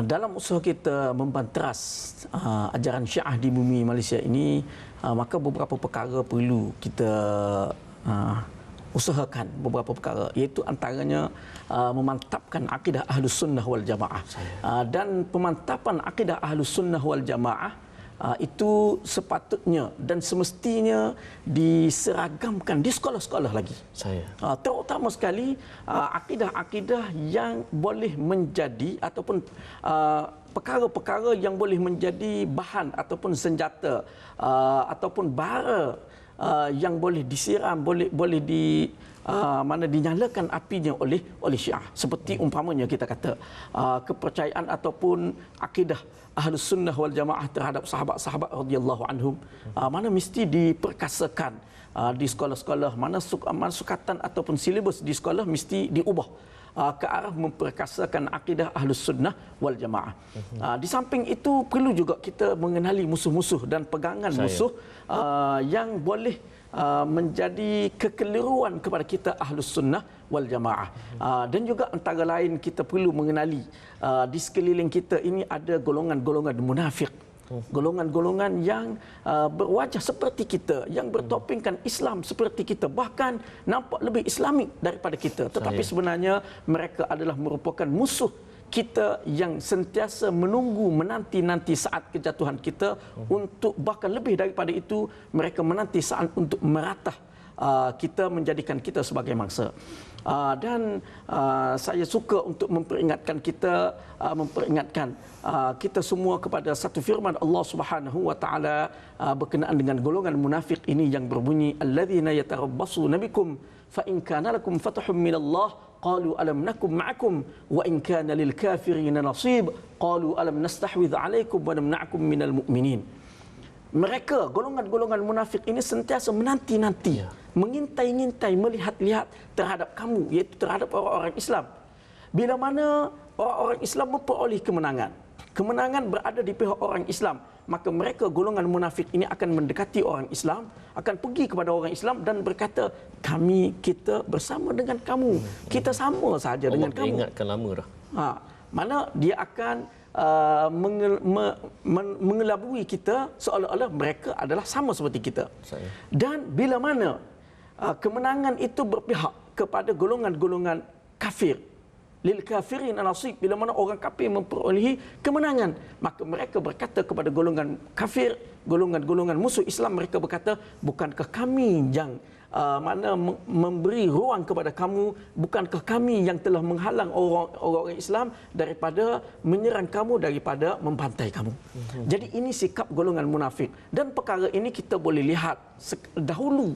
Dalam usaha kita membanteras ajaran Syiah di bumi Malaysia ini, maka beberapa perkara perlu kita usahakan, beberapa perkara, iaitu antaranya memantapkan akidah Ahlus Sunnah wal Jamaah. Dan pemantapan akidah Ahlus Sunnah wal Jamaah itu sepatutnya dan semestinya diseragamkan di sekolah-sekolah lagi. Terutama sekali akidah-akidah yang boleh menjadi ataupun perkara-perkara yang boleh menjadi bahan ataupun senjata ataupun bara yang boleh disiram, boleh dinyalakan apinya oleh Syiah. Seperti umpamanya kita kata kepercayaan ataupun akidah Ahlus Sunnah wal Jamaah terhadap sahabat-sahabat radhiyallahu anhum, mana mesti diperkasakan di sekolah-sekolah, mana sukatan ataupun silibus di sekolah mesti diubah ke arah memperkasakan akidah Ahlus Sunnah wal Jamaah. Di samping itu perlu juga kita mengenali musuh-musuh dan pegangan musuh yang boleh menjadi kekeliruan kepada kita Ahlus Sunnah wal Jamaah. Dan juga antara lain kita perlu mengenali di sekeliling kita ini ada golongan-golongan munafik. Golongan-golongan yang berwajah seperti kita, yang bertopengkan Islam seperti kita, bahkan nampak lebih Islamik daripada kita. Tetapi sebenarnya mereka adalah merupakan musuh kita yang sentiasa menanti saat kejatuhan kita, untuk bahkan lebih daripada itu mereka menanti saat untuk meratah kita, menjadikan kita sebagai mangsa. Dan saya suka untuk memperingatkan kita semua kepada satu firman Allah Subhanahu wa taala berkenaan dengan golongan munafik ini yang berbunyi, alladzina yatarabbasuna bikum fa in kana lakum fathun minallah qalu alam nakum ma'akum wa in kana lil kafirin nasib qalu alam nastahwidh 'alaikum wa namna'akum minal mu'minin. Mereka, golongan-golongan munafik ini sentiasa menanti-nanti, mengintai-ngintai, melihat-lihat terhadap kamu, iaitu terhadap orang-orang Islam. Bila mana orang-orang Islam memperoleh kemenangan berada di pihak orang Islam, maka mereka, golongan munafik ini akan mendekati orang Islam, akan pergi kepada orang Islam dan berkata, kita bersama dengan kamu, kita sama saja dengan kamu. Allah ingatkan lama dah. Mana dia akan mengelabui kita seolah-olah mereka adalah sama seperti kita. Dan bila mana kemenangan itu berpihak kepada golongan-golongan kafir, lil kafirin nasib, bila mana orang kafir memperolehi kemenangan, maka mereka berkata kepada golongan kafir, golongan-golongan musuh Islam, mereka berkata, bukankah kami yang memberi ruang kepada kamu, bukankah kami yang telah menghalang orang-orang Islam daripada menyerang kamu, daripada membantai kamu. Jadi ini sikap golongan munafik, dan perkara ini kita boleh lihat dahulu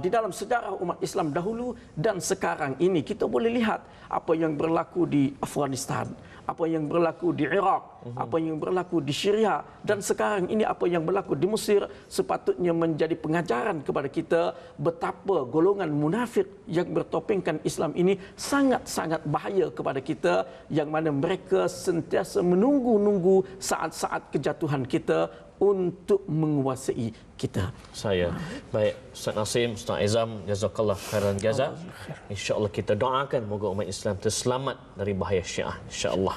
di dalam sejarah umat Islam dahulu dan sekarang ini. Kita boleh lihat apa yang berlaku di Afghanistan, apa yang berlaku di Iraq, apa yang berlaku di Syria, dan sekarang ini apa yang berlaku di Mesir. Sepatutnya menjadi pengajaran kepada kita betapa golongan munafik yang bertopengkan Islam ini sangat-sangat bahaya kepada kita, yang mana mereka sentiasa menunggu-nunggu saat-saat kejatuhan kita untuk menguasai kita. Baik, Ustaz Nasim, Ustaz Izam, jazakallah khairan jaza. InsyaAllah kita doakan moga umat Islam terselamat dari bahaya Syiah, insyaAllah.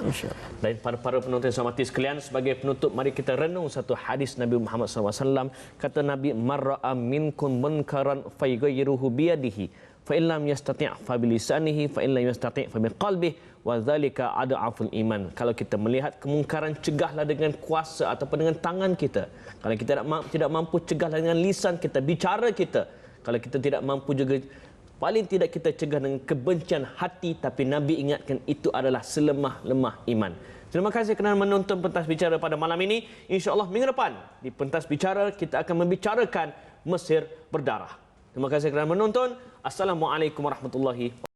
Dan para penonton yang saya hormati sekalian, sebagai penutup, mari kita renung satu hadis Nabi Muhammad SAW. Kata Nabi, marra'a minkum munkaran fayyughayyirhu biyadihi, fa in lam yastati' fa bilisanihi, fa in lam yastati' fa biqalbihi, wa dzalika ad'aful iman. Kalau kita melihat kemungkaran, cegahlah dengan kuasa ataupun dengan tangan kita. Kalau kita tidak mampu, cegahlah dengan lisan kita, bicara kita. Kalau kita tidak mampu juga, paling tidak kita cegah dengan kebencian hati. Tapi Nabi ingatkan itu adalah selemah-lemah iman. Terima kasih kerana menonton Pentas Bicara pada malam ini. InsyaAllah minggu depan di Pentas Bicara kita akan membicarakan Mesir berdarah. Terima kasih kerana menonton. Assalamualaikum warahmatullahi wabarakatuh.